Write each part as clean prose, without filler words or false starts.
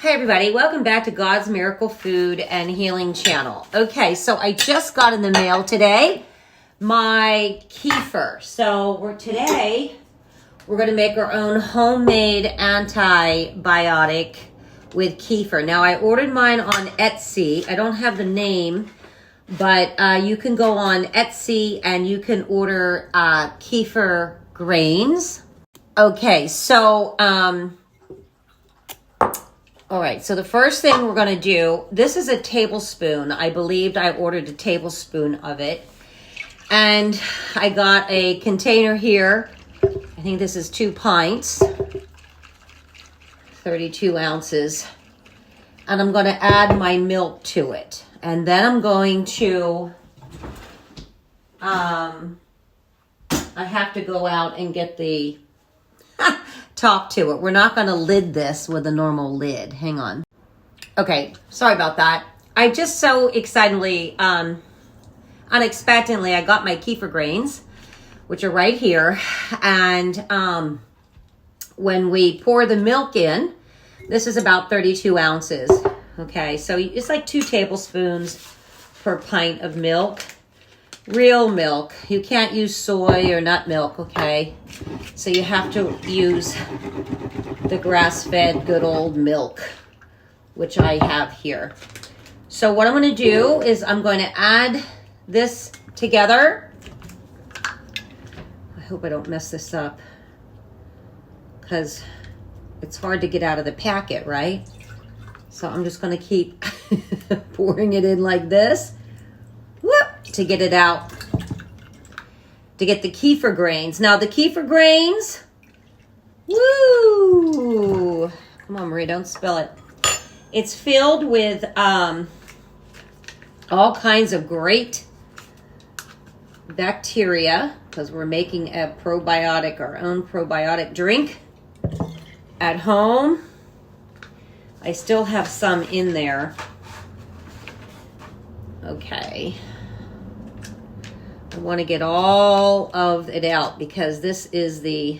Hey everybody, welcome back to God's Miracle Food and Healing Channel. Okay, so I just got in the mail today my Kiefer. So today we're going to make our own homemade antibiotic with Kiefer. Now I ordered mine on Etsy. I don't have the name, but you can go on Etsy and you can order Kiefer grains. Okay, so all right, so the first thing we're going to do, this is a tablespoon. I believed I ordered a tablespoon of it. And I got a container here. I think this is 2 pints, 32 ounces. And I'm going to add my milk to it. And then I'm going to, I have to go out and get the top to it. We're not going to lid this with a normal lid. Hang on. Okay, sorry about that. I just so excitedly, unexpectedly, I got my Kiefer grains, which are right here. And when we pour the milk in, this is about 32 ounces. Okay, so it's like 2 tablespoons per pint of milk. Real milk. You can't use soy or nut milk, okay? So you have to use the grass-fed good old milk, which I have here. So what I'm going to do is I'm going to add this together. I hope I don't mess this up because it's hard to get out of the packet, right? So I'm just going to keep pouring it in like this. Whoop, to get it out, to get the Kiefer grains. Now the Kiefer grains, woo! Come on, Marie, don't spill it. It's filled with all kinds of great bacteria because we're making a probiotic, our own probiotic drink at home. I still have some in there. Okay. I want to get all of it out because this is the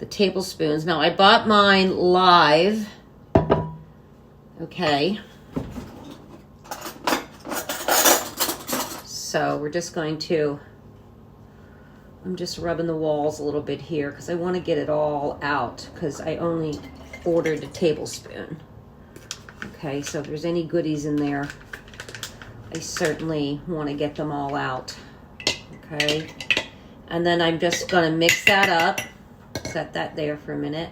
tablespoons. Now I bought mine live. Okay. So we're just going to, I'm just rubbing the walls a little bit here because I want to get it all out because I only ordered a tablespoon. Okay, so if there's any goodies in there, I certainly want to get them all out. Okay. And then I'm just going to mix that up. Set that there for a minute.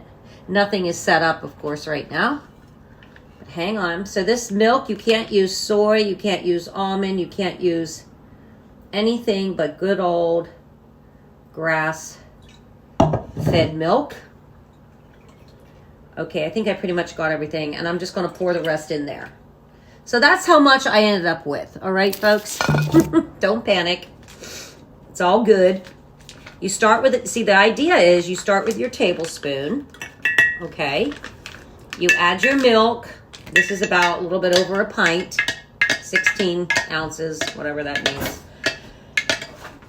Nothing is set up, of course, right now. But hang on. So this milk, you can't use soy, you can't use almond, you can't use anything but good old grass-fed milk. Okay, I think I pretty much got everything, and I'm just going to pour the rest in there. So that's how much I ended up with. All right, folks? Don't panic. It's all good. You start with it. See, the idea is you start with your tablespoon. Okay. You add your milk. This is about a little bit over a pint. 16 ounces, whatever that means.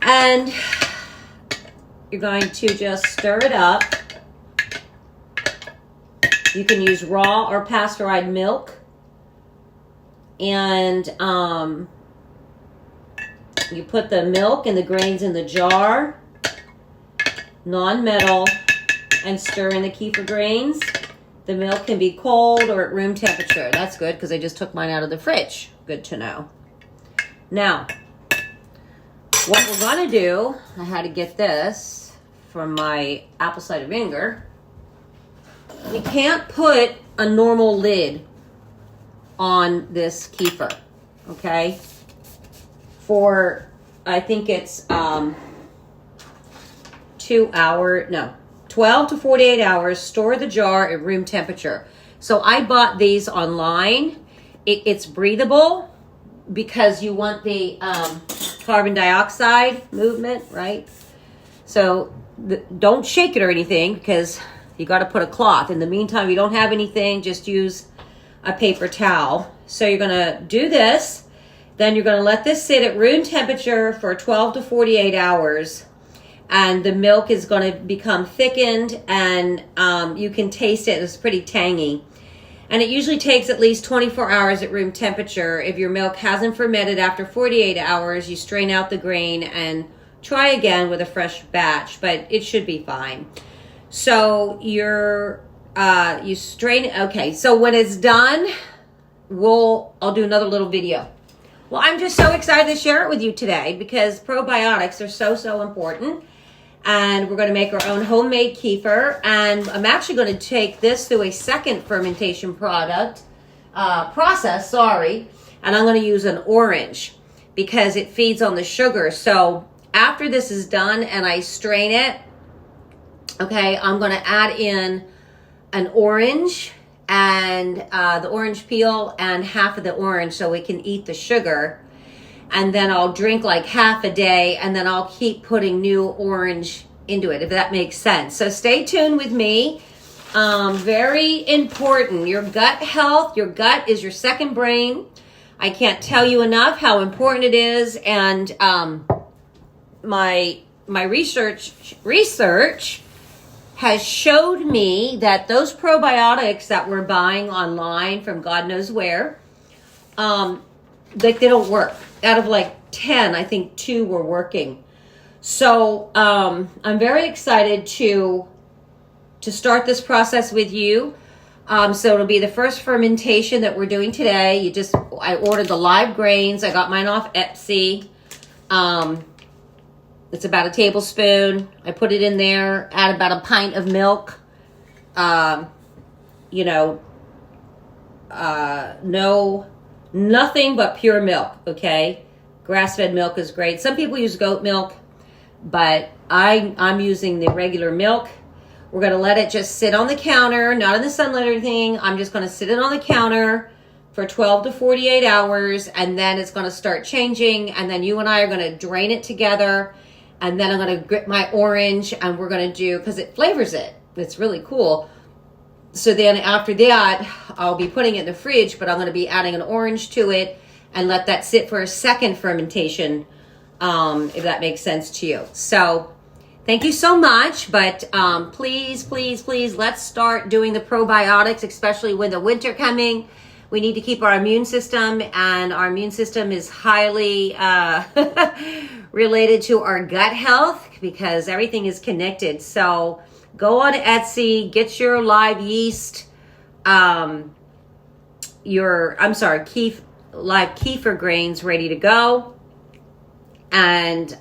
And you're going to just stir it up. You can use raw or pasteurized milk. And you put the milk and the grains in the jar, non-metal, and stir in the Kiefer grains. The milk can be cold or at room temperature. That's good because I just took mine out of the fridge. Good to know. Now, what we're going to do, I had to get this from my apple cider vinegar. We can't put a normal lid on this Kiefer, okay? For, I think it's 12 to 48 hours, store the jar at room temperature. So I bought these online. It's breathable because you want the carbon dioxide movement, right? So don't shake it or anything because you got to put a cloth. In the meantime, if you don't have anything, just use a paper towel. So you're going to do this. Then you're going to let this sit at room temperature for 12 to 48 hours. And the milk is going to become thickened and you can taste it. It's pretty tangy. And it usually takes at least 24 hours at room temperature. If your milk hasn't fermented after 48 hours, you strain out the grain and try again with a fresh batch, but it should be fine. So you strain, okay, so when it's done, I'll do another little video. Well, I'm just so excited to share it with you today because probiotics are so important. And we're going to make our own homemade kefir. And I'm actually going to take this through a second fermentation process, and I'm going to use an orange because it feeds on the sugar. So after this is done and I strain it, okay, I'm going to add in an orange and the orange peel and half of the orange so we can eat the sugar. And then I'll drink like half a day, and then I'll keep putting new orange into it, if that makes sense. So stay tuned with me. Very important. Your gut health. Your gut is your second brain. I can't tell you enough how important it is. And my research has showed me that those probiotics that we're buying online from God knows where, they don't work. Out of like 10, I think 2 were working. So I'm very excited to start this process with you. So it'll be the first fermentation that we're doing today. I ordered the live grains. I got mine off Etsy. It's about a tablespoon. I put it in there, add about a pint of milk. Nothing but pure milk, okay? Grass-fed milk is great. Some people use goat milk, but I'm using the regular milk. We're going to let it just sit on the counter, not in the sunlight or anything. I'm just going to sit it on the counter for 12 to 48 hours, and then it's going to start changing, and then you and I are going to drain it together, and then I'm going to grip my orange, and we're going to do, because it flavors it. It's really cool. So then after that, I'll be putting it in the fridge, but I'm going to be adding an orange to it and let that sit for a second fermentation, if that makes sense to you. So thank you so much. But please, let's start doing the probiotics, especially with the winter coming. We need to keep our immune system, and our immune system is highly related to our gut health because everything is connected. So go on Etsy, get your live yeast, live kefir grains ready to go. And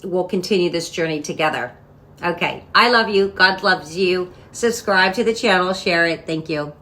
we'll continue this journey together. Okay, I love you. God loves you. Subscribe to the channel, share it. Thank you.